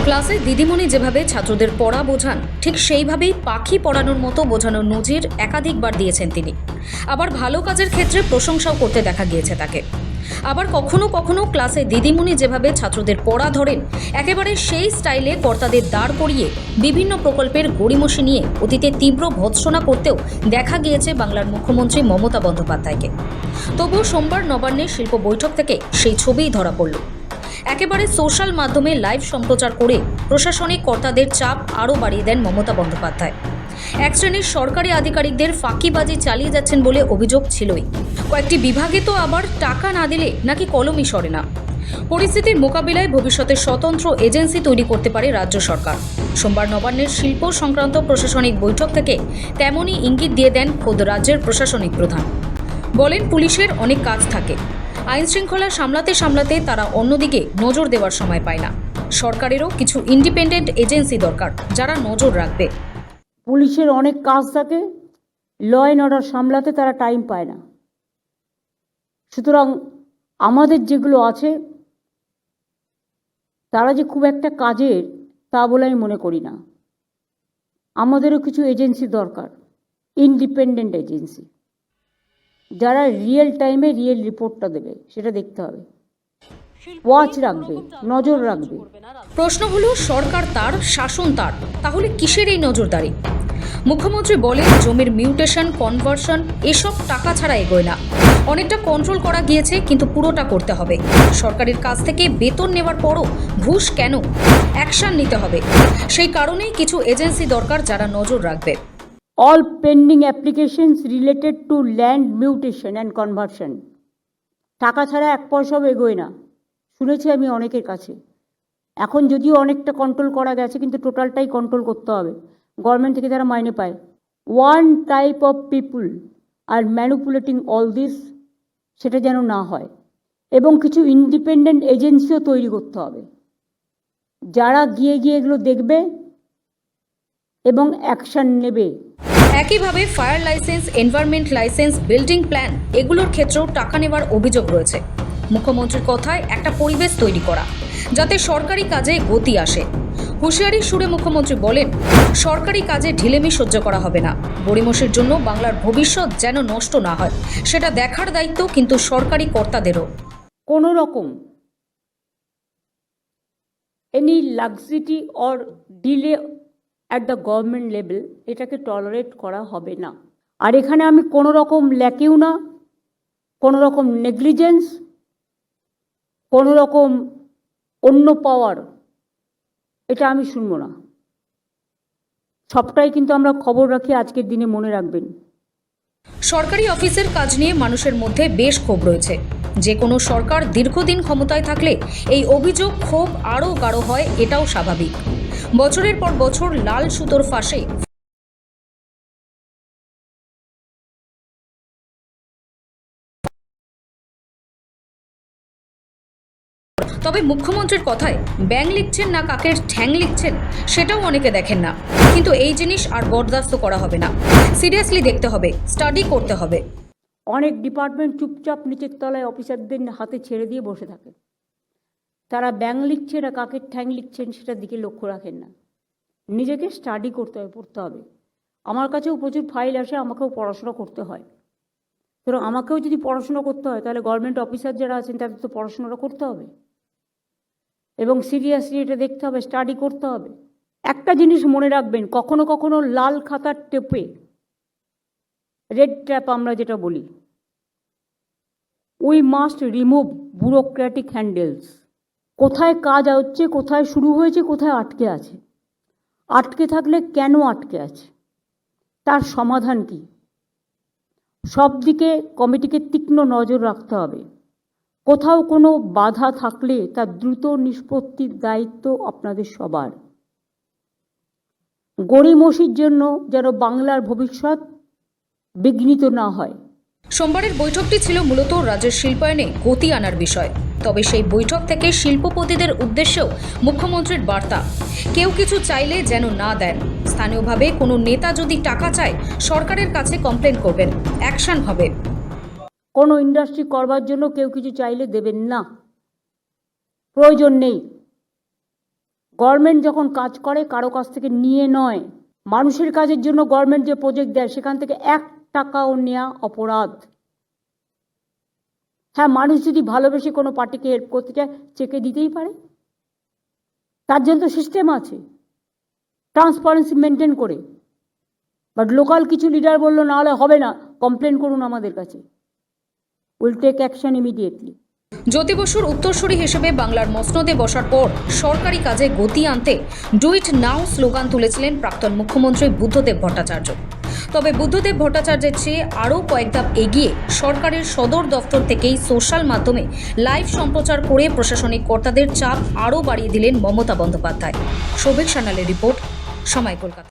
ক্লাসে দিদিমণি যেভাবে ছাত্রদের পড়া বোঝান ঠিক সেইভাবেই পাখি পড়ানোর মতো বোঝানোর নজির একাধিকবার দিয়েছেন তিনি। আবার ভালো কাজের ক্ষেত্রে প্রশংসাও করতে দেখা গিয়েছে তাকে। আবার কখনো কখনো ক্লাসে দিদিমণি যেভাবে ছাত্রদের পড়া ধরেন একেবারে সেই স্টাইলে কর্তাদের দাঁড় করিয়ে বিভিন্ন প্রকল্পের গড়িমসি নিয়ে অতীতে তীব্র ভৎসনা করতেও দেখা গিয়েছে বাংলার মুখ্যমন্ত্রী মমতা বন্দ্যোপাধ্যায়কে। তবুও সোমবার নবান্নের শিল্প বৈঠক থেকে সেই ছবিই ধরা পড়ল। একেবারে সোশ্যাল মাধ্যমে লাইভ সম্প্রচার করে প্রশাসনিক কর্তাদের চাপ আরও বাড়িয়ে দেন মমতা বন্দ্যোপাধ্যায়। এক শ্রেণীর সরকারি আধিকারিকদের ফাঁকিবাজি চালিয়ে যাচ্ছেন বলে অভিযোগ ছিলই। কয়েকটি বিভাগে তো আবার টাকা না দিলে নাকি কলমই সরে না। পরিস্থিতির মোকাবিলায় ভবিষ্যতে স্বতন্ত্র এজেন্সি তৈরি করতে পারে রাজ্য সরকার। সোমবার নবান্নের শিল্প সংক্রান্ত প্রশাসনিক বৈঠক থেকে তেমনই ইঙ্গিত দিয়ে দেন খোদ রাজ্যের প্রশাসনিক প্রধান। বলেন, পুলিশের অনেক কাজ থাকে, আইন শৃঙ্খলা সামলাতে সামলাতে তারা অন্যদিকে নজর দেওয়ার সময় পায় না। সরকারেরও কিছু ইন্ডিপেন্ডেন্ট এজেন্সি দরকার যারা নজর রাখবে। পুলিশের অনেক কাজ থাকে, ল অ্যান্ড অর্ডার সামলাতে তারা টাইম পায় না। সুতরাং আমাদের যেগুলো আছে তারা যে খুব একটা কাজের তা বলে আমি মনে করি না। আমাদেরও কিছু এজেন্সি দরকার, ইন্ডিপেন্ডেন্ট এজেন্সি, যারা রিয়েল টাইমে রিয়েল রিপোর্টটা দেবে, সেটা দেখতে হবে, ওয়াচ রাখবে, নজর রাখবে। প্রশ্ন হলো, সরকার তার, শাসন তার, তাহলে কিসের এই নজরদারি? মুখ্যমন্ত্রী বলেন, জমির মিউটেশন, কনভার্সন এসব টাকা ছাড়া এগোয় না। অনেকটা কন্ট্রোল করা গিয়েছে, কিন্তু পুরোটা করতে হবে। সরকারের কাছ থেকে বেতন নেওয়ার পরও ঘুষ কেন? অ্যাকশন নিতে হবে। সেই কারণেই কিছু এজেন্সি দরকার যারা নজর রাখবে। All pending applications related to land mutation and conversion, টাকা ছাড়া এক পয়সাও এগোয় না, শুনেছি আমি অনেকের কাছে। এখন যদিও অনেকটা কন্ট্রোল করা গেছে, কিন্তু টোটালটাই কন্ট্রোল করতে হবে। গভর্নমেন্ট থেকে তারা মাইনে পায়। One type of people are manipulating all this, সেটা যেন না হয়। এবং কিছু ইন্ডিপেন্ডেন্ট এজেন্সিও তৈরি করতে হবে, যারা গিয়ে গিয়ে এগুলো দেখবে এবং অ্যাকশন নেবে। একইভাবে fire licence, environment licence, building plan এগুলোর ক্ষেত্রেও টাকা নেওয়ার অভিযোগ রয়েছে। মুখ্যমন্ত্রীর কথায় একটা পরিবেশ তৈরি করা যাতে সরকারি কাজে গতি আসে। হুঁশিয়ারির সুরে মুখ্যমন্ত্রী বলেন, সরকারি কাজে ঢিলেমি সহ্য করা হবে না। গড়িমসির জন্য বাংলার ভবিষ্যৎ যেন নষ্ট না হয়, সেটা দেখার দায়িত্ব কিন্তু সরকারি কর্তাদেরও। কোনো রকম any laxity or delay at the government level, এটাকে টলারেট করা হবে না। আর এখানে আমি কোনো রকম ল্যাকেও না, কোনো রকম নেগলিজেন্স, কোনো রকম অন্য পাওয়ার, এটা আমি শুনবো না। সবটাই কিন্তু আমরা খবর রাখি, আজকের দিনে মনে রাখবেন। সরকারি অফিসের কাজ নিয়ে মানুষের মধ্যে বেশ ক্ষোভ রয়েছে। যে কোনো সরকার দীর্ঘদিন ক্ষমতায় থাকলে এই অভিযোগ, ক্ষোভ আরও গাঢ় হয়, এটাও স্বাভাবিক। বছরের পর বছর লাল সুতোর ফাঁসে তবে মুখ্যমন্ত্রীর কথায় ব্যাং লিখছেন না কাকের ঠ্যাং লিখছেন, সেটাও অনেকে দেখেন না। কিন্তু এই জিনিস আর বরদাস্ত করা হবে না। সিরিয়াসলি দেখতে হবে, স্টাডি করতে হবে। অনেক ডিপার্টমেন্ট চুপচাপ নিচের তলায় অফিসারদের হাতে ছেড়ে দিয়ে বসে থাকে। তারা ব্যাং লিখছে না কাকের ঠ্যাং লিখছেন সেটার দিকে লক্ষ্য রাখেন না। নিজেকে স্টাডি করতে হবে, পড়তে হবে। আমার কাছেও প্রচুর ফাইল আসে, আমাকেও পড়াশোনা করতে হয়। সুতরাং আমাকেও যদি পড়াশোনা করতে হয়, তাহলে গভর্নমেন্ট অফিসার যারা আছেন তাদের তো পড়াশোনাটা করতে হবে এবং সিরিয়াসলি এটা দেখতে হবে, স্টাডি করতে হবে। একটা জিনিস মনে রাখবেন, কখনো কখনো লাল খাতার টেপে, রেড ট্র্যাপ আমরা যেটা বলি, উই মাস্ট রিমুভ ব্যুরোক্র্যাটিক হ্যান্ডেলস। কোথায় কাজ হচ্ছে, কোথায় শুরু হয়েছে, কোথায় আটকে আছে, আটকে থাকলে কেন আটকে আছে, তার সমাধান কি, সব দিকে কমিটিকে তীক্ষ্ণ নজর রাখতে হবে। কোথাও কোনো বাধা থাকলে তার দ্রুত নিষ্পত্তির দায়িত্ব আপনাদের সবার। গড়িমসির জন্য যেন বাংলার ভবিষ্যৎ বিঘ্নিত না হয়। সোমবারের বৈঠকটি ছিল মূলত রাজ্যের শিল্পায়নে গতি আনার বিষয়। তবে সেই বৈঠক থেকে শিল্পপতিদের উদ্দেশ্যেও মুখ্যমন্ত্রীর বার্তা, কেউ কিছু চাইলে যেন না দেন। স্থানীয়ভাবে কোনো নেতা যদি টাকা চায়, সরকারের কাছে কমপ্লেন করবেন, অ্যাকশন হবে। কোনো ইন্ডাস্ট্রি করবার জন্য কেউ কিছু চাইলে দেবেন না, প্রয়োজন নেই। গভর্নমেন্ট যখন কাজ করে কারো কাছ থেকে নিয়ে নয়, মানুষের কাজের জন্য গভর্নমেন্ট যে প্রজেক্ট দেয় সেখান থেকে 1 টাকাও নেওয়া অপরাধ। হ্যাঁ, মানুষ যদি ভালোবেসে কোনো পার্টিকে হেল্প করতে চায় চেকে দিতেই পারে, তার জন্য তো সিস্টেম আছে ট্রান্সপারেন্সি মেনটেন করে। বাট লোকাল কিছু লিডার বললো না হলে হবে না, কমপ্লেন করুন আমাদের কাছে, উইল টেক অ্যাকশন ইমিডিয়েটলি। জ্যোতি বসুর উত্তরসূরি হিসেবে বাংলার মসনদে বসার পর সরকারি কাজে গতি আনতে ডু ইট নাও স্লোগান তুলেছিলেন প্রাক্তন মুখ্যমন্ত্রী বুদ্ধদেব ভট্টাচার্য। তবে বুদ্ধদেব ভট্টাচার্যের চেয়ে আরও কয়েক ধাপ এগিয়ে সরকারের সদর দফতর থেকেই সোশ্যাল মাধ্যমে লাইভ সম্প্রচার করে প্রশাসনিক কর্তাদের চাপ আরও বাড়িয়ে দিলেন মমতা বন্দ্যোপাধ্যায়। শোভিক সান্যালের রিপোর্ট, সময় কলকাতা।